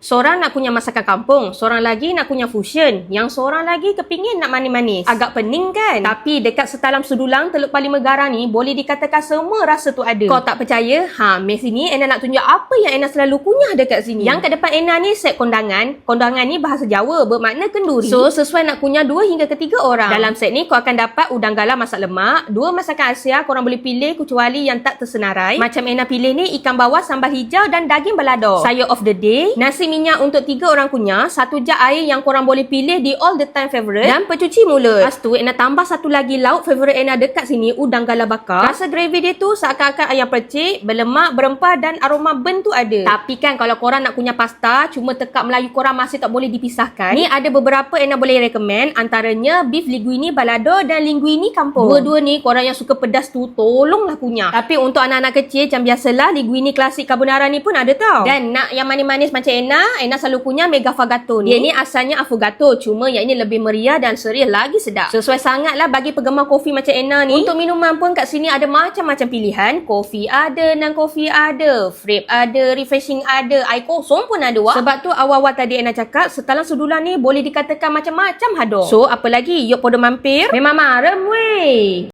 Seorang nak kunyah masakan kampung, seorang lagi nak kunyah fusion, yang seorang lagi kepingin nak manis-manis. Agak pening kan? Tapi dekat setalam Sudulang Teluk Parlimen Garang ni boleh dikatakan semua rasa tu ada. Kau tak percaya? Mari sini Ena nak tunjuk apa yang Ena selalu kunyah dekat sini. Yang kat depan Ena ni set kondangan. Kondangan ni bahasa Jawa bermakna kenduri. So sesuai nak kunyah 2 hingga ke 3 orang. Dalam set ni kau akan dapat udang galah masak lemak, 2 masakan Asia korang boleh pilih kecuali yang tak tersenarai. Macam Ena pilih ni ikan bawal sambal hijau dan daging balado. Sayur of the day, nasi minyak untuk 3 orang kunyah, 1 jug air yang korang boleh pilih di all the time favorite dan pencuci mulut. Lepas tu Ena tambah satu lagi lauk favorite Ena dekat sini, udang galah bakar. Rasa gravy dia tu seakan-akan ayam percik, berlemak, berempah dan aroma burn tu ada. Tapi kan kalau korang nak kunyah pasta, cuma tekak Melayu korang masih tak boleh dipisahkan. Ni ada beberapa Ena boleh recommend, antaranya beef linguine balado dan linguine kampung. Dua-dua ni korang yang suka pedas tu tolonglah kunyah. Tapi untuk anak-anak kecil macam biasalah, linguine klasik carbonara ni pun ada tau. Dan nak yang manis-manis macam Ena selalu kunyah mega affogato ni. Dia ni asalnya affogato, cuma yang ini lebih meriah dan serih lagi sedap. Sesuai sangatlah bagi penggemar kopi macam Ena ni. Untuk minuman pun kat sini ada macam-macam pilihan. Kopi ada, non-kopi ada, frappe ada, refreshing ada, air kosong pun ada wak. Sebab tu awal-awal tadi Ena cakap, setalam Sudulang ni boleh dikatakan macam-macam hado. So apa lagi? Yuk podo mampir. Memang marem weh.